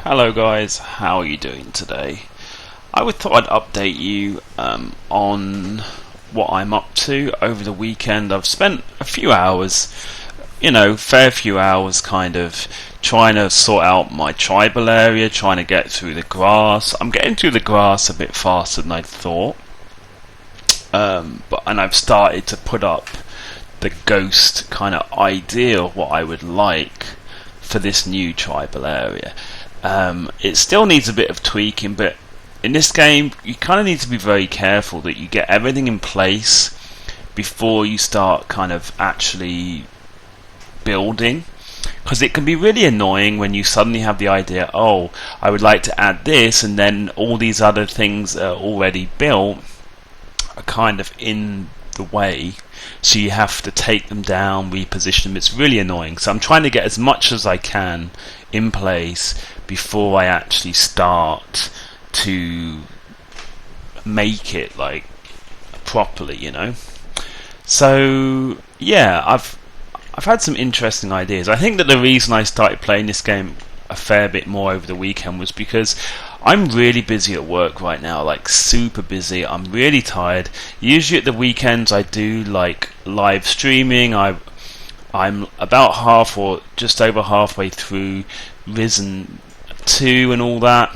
Hello guys, how are you doing today? I thought I'd update you on what I'm up to over the weekend. I've spent a few hours, fair few hours kind of trying to sort out my tribal area, trying to get through the grass. I'm getting through the grass a bit faster than I thought. And I've started to put up the ghost kind of idea of what I would like for this new tribal area. It still needs a bit of tweaking, but in this game you kind of need to be very careful that you get everything in place before you start kind of actually building, because it can be really annoying when you suddenly have the idea, oh, I would like to add this, and then all these other things that are already built are kind of in the way, so you have to take them down, reposition them. It's really annoying, so I'm trying to get as much as I can in place before I actually start to make it like properly, So yeah, I've had some interesting ideas. I think that the reason I started playing this game a fair bit more over the weekend was because I'm really busy at work right now, like super busy. I'm really tired. Usually at the weekends I do like live streaming. I'm about half or just over halfway through Risen 2 and all that.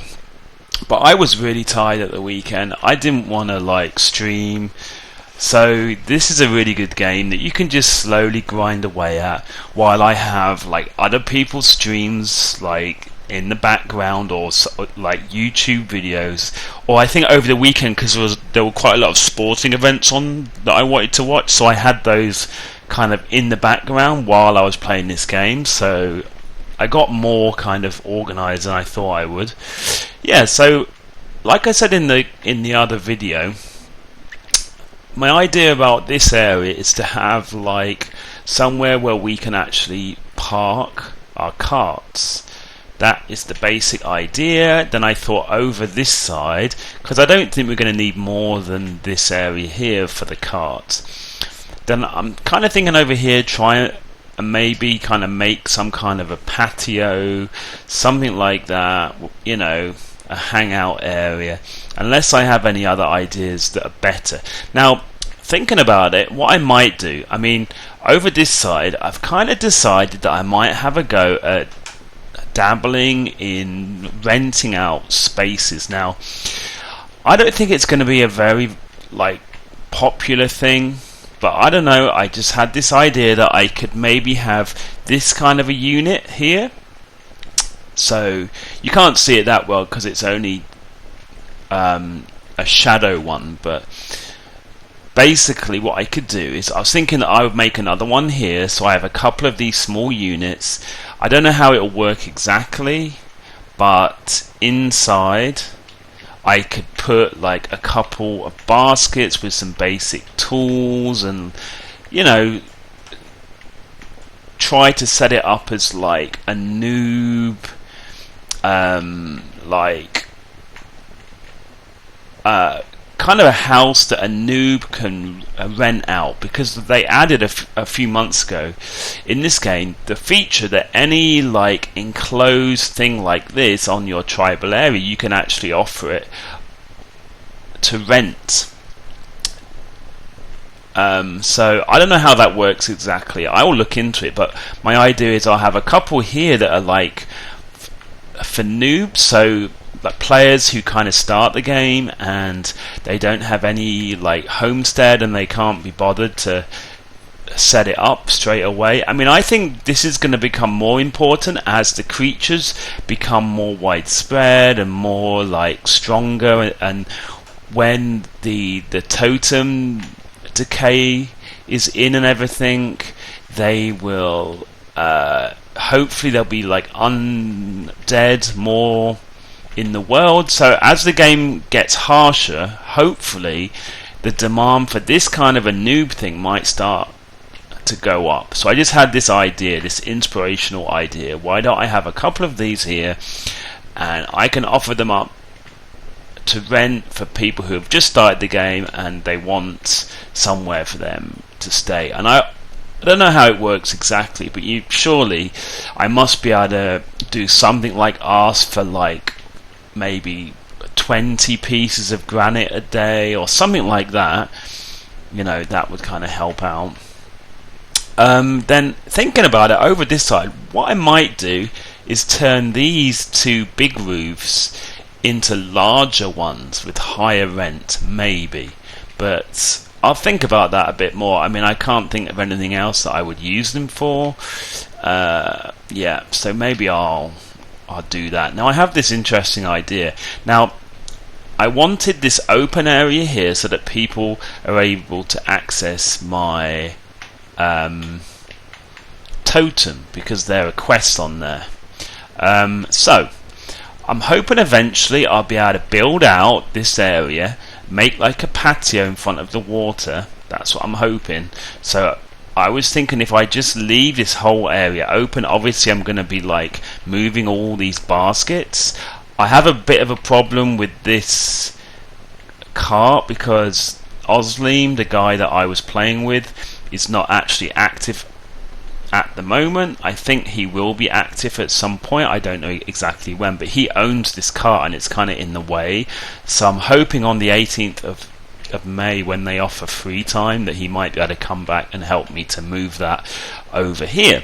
But I was really tired at the weekend. I didn't want to stream. So this is a really good game that you can just slowly grind away at while I have other people's streams in the background, or YouTube videos. Or I think over the weekend, because there were quite a lot of sporting events on that I wanted to watch, so I had those kind of in the background while I was playing this game. So I got more kind of organised than I thought I would. Yeah, so like I said in the other video, my idea about this area is to have somewhere where we can actually park our carts. That is the basic idea. Then I thought over this side, because I don't think we're going to need more than this area here for the carts. Then I'm kind of thinking over here, try and maybe kind of make some kind of a patio, something like that, a hangout area, unless I have any other ideas that are better. Now, thinking about it, what I might do, over this side, I've kind of decided that I might have a go at dabbling in renting out spaces. Now, I don't think it's going to be a very popular thing, but I don't know, I just had this idea that I could maybe have this kind of a unit here. So you can't see it that well because it's only a shadow one, but basically what I could do is, I was thinking that I would make another one here, so I have a couple of these small units. I don't know how it'll work exactly, but inside I could put a couple of baskets with some basic tools, and try to set it up as a noob kind of a house that a noob can rent out, because they added a few months ago in this game the feature that any enclosed thing like this on your tribal area, you can actually offer it to rent. So I don't know how that works exactly. I will look into it, but my idea is I'll have a couple here that are for noobs, so players who kind of start the game and they don't have any homestead and they can't be bothered to set it up straight away. I think this is going to become more important as the creatures become more widespread and more stronger, and when the totem decay is in and everything, they will hopefully there'll be undead more in the world. So as the game gets harsher, hopefully the demand for this kind of a noob thing might start to go up. So I just had this idea, this inspirational idea. Why don't I have a couple of these here, and I can offer them up to rent for people who have just started the game and they want somewhere for them to stay. And I don't know how it works exactly, but surely I must be able to do something like ask for like maybe 20 pieces of granite a day or something like that. You know, that would kind of help out. Then thinking about it over this side, what I might do is turn these two big roofs into larger ones with higher rent, maybe. But I'll think about that a bit more. I mean, I can't think of anything else that I would use them for. Yeah, so maybe I'll do that. Now I have this interesting idea. Now I wanted this open area here so that people are able to access my totem, because there are quests on there. So I'm hoping eventually I'll be able to build out this area, make like a patio in front of the water. That's what I'm hoping. So I was thinking if I just leave this whole area open, obviously I'm going to be like moving all these baskets. I have a bit of a problem with this cart because Osleem, the guy that I was playing with, is not actually active at the moment. I think he will be active at some point. I don't know exactly when, but he owns this cart and it's kind of in the way. So I'm hoping on the 18th of May, when they offer free time, that he might be able to come back and help me to move that over here,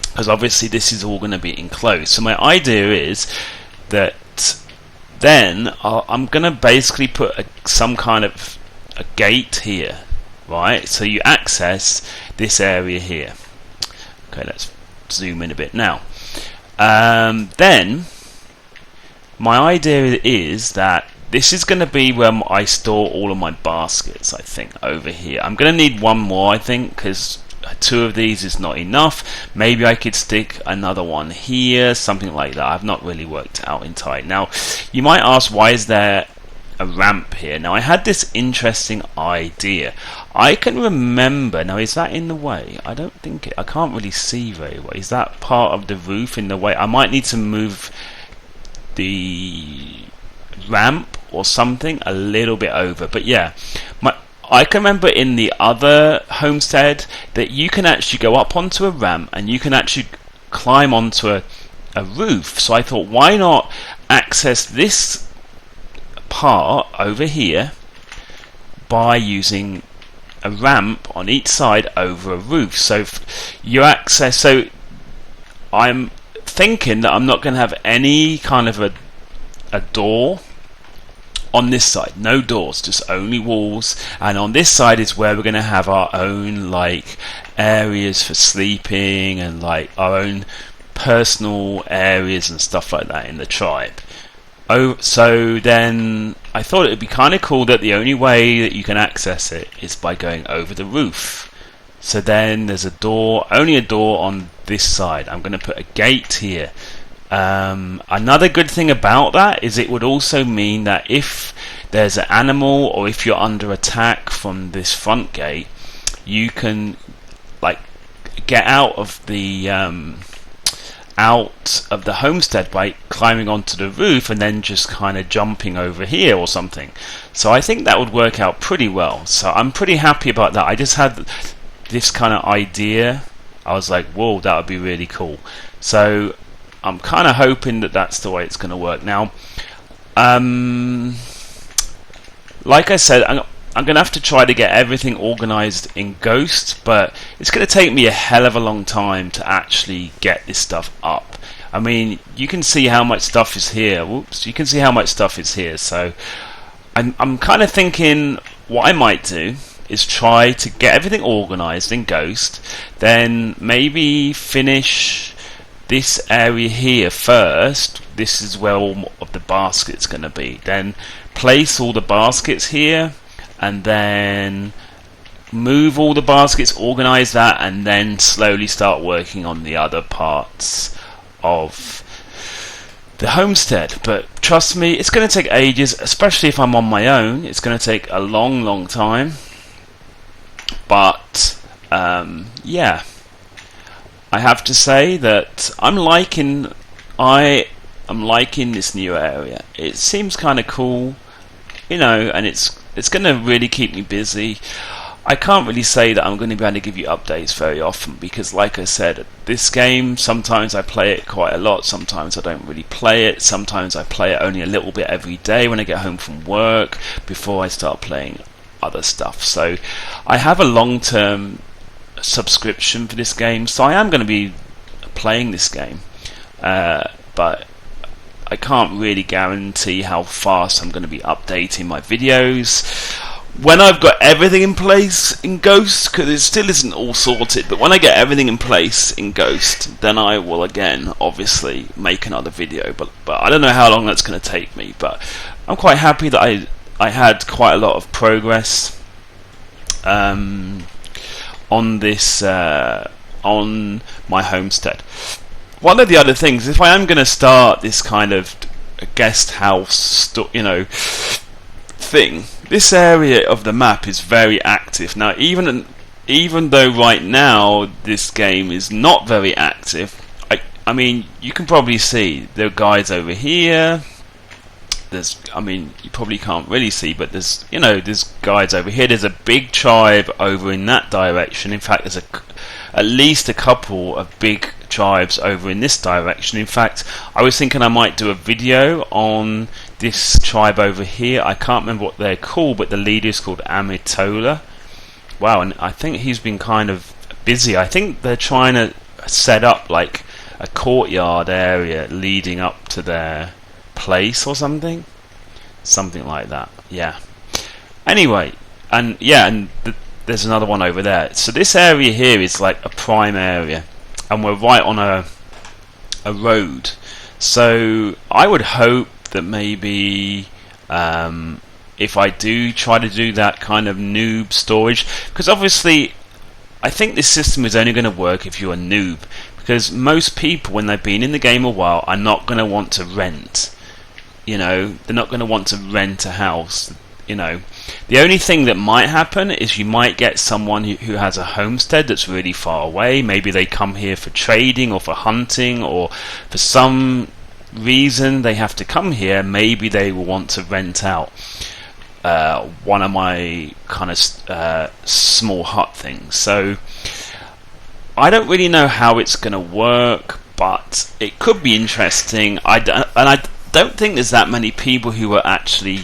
because obviously this is all going to be enclosed. So my idea is that then I'm going to basically put some kind of a gate here, right? So you access this area here. Okay, let's zoom in a bit now. Then my idea is that this is going to be where I store all of my baskets, I think, over here. I'm going to need one more, I think, because 2 of these is not enough. Maybe I could stick another one here, something like that. I've not really worked out entirely. Now, you might ask, why is there a ramp here? Now, I had this interesting idea. I can remember, now is that in the way? I don't think I can't really see very well. Is that part of the roof in the way? I might need to move the ramp or something a little bit over, but yeah, I can remember in the other homestead that you can actually go up onto a ramp and you can actually climb onto a roof. So I thought, why not access this part over here by using a ramp on each side over a roof. So you access, so I'm thinking that I'm not going to have any kind of a door on this side, no doors, just only walls, and on this side is where we're going to have our own like areas for sleeping and like our own personal areas and stuff like that in the tribe. Oh, so then I thought it would be kind of cool that the only way that you can access it is by going over the roof. So then there's a door, only a door on this side. I'm going to put a gate here. Another good thing about that is it would also mean that if there's an animal or if you're under attack from this front gate, you can like get out of the homestead by climbing onto the roof and then just kind of jumping over here or something. So I think that would work out pretty well. So I'm pretty happy about that. I just had this kind of idea. I was like, whoa, that would be really cool. So I'm kind of hoping that that's the way it's going to work. Now, like I said, I'm going to have to try to get everything organized in Ghost, but it's going to take me a hell of a long time to actually get this stuff up. I mean, you can see how much stuff is here. Whoops, you can see how much stuff is here. So I'm kind of thinking what I might do is try to get everything organized in Ghost, then maybe finish this area here first. This is where all of the baskets going to be. Then place all the baskets here, and then move all the baskets, organize that, and then slowly start working on the other parts of the homestead. But trust me, it's going to take ages, especially if I'm on my own. It's going to take a long time. But yeah, I have to say that I'm liking this new area. It seems kind of cool, you know, and it's going to really keep me busy. I can't really say that I'm going to be able to give you updates very often because, like I said, this game, sometimes I play it quite a lot, sometimes I don't really play it, sometimes I play it only a little bit every day when I get home from work before I start playing other stuff. So I have a long-term subscription for this game, so I am going to be playing this game, but I can't really guarantee how fast I'm going to be updating my videos. When I've got everything in place in Ghost, because it still isn't all sorted, but when I get everything in place in Ghost, then I will again obviously make another video, but I don't know how long that's going to take me. But I'm quite happy that I had quite a lot of progress on this on my homestead. One of the other things, if I am going to start this kind of guest house thing, this area of the map is very active. Now, even though right now this game is not very active, I mean, you can probably see there are guys over here. You probably can't really see, but there's guys over here. There's a big tribe over in that direction. In fact, there's at least a couple of big tribes over in this direction. In fact, I was thinking I might do a video on this tribe over here. I can't remember what they're called, but the leader is called Amitola. Wow, and I think he's been kind of busy. I think they're trying to set up like a courtyard area leading up to their place or something like that. Yeah. Anyway, there's another one over there. So this area here is like a prime area, and we're right on a road. So I would hope that maybe if I do try to do that kind of noob storage, because obviously I think this system is only going to work if you're a noob, because most people, when they've been in the game a while, are not going to want to rent. They're not going to want to rent a house. The only thing that might happen is you might get someone who has a homestead that's really far away. Maybe they come here for trading or for hunting, or for some reason they have to come here. Maybe they will want to rent out one of my kind of small hut things. So I don't really know how it's going to work, but it could be interesting. I don't think there's that many people who are actually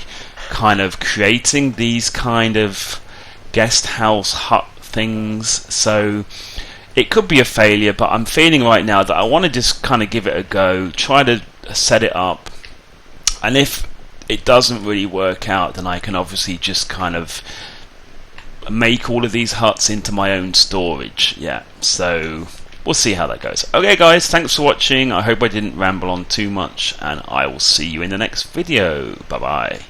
kind of creating these kind of guest house hut things, so it could be a failure, but I'm feeling right now that I want to just kind of give it a go, try to set it up, and if it doesn't really work out, then I can obviously just kind of make all of these huts into my own storage. Yeah, so we'll see how that goes. Okay guys, thanks for watching. I hope I didn't ramble on too much, and I will see you in the next video. Bye bye.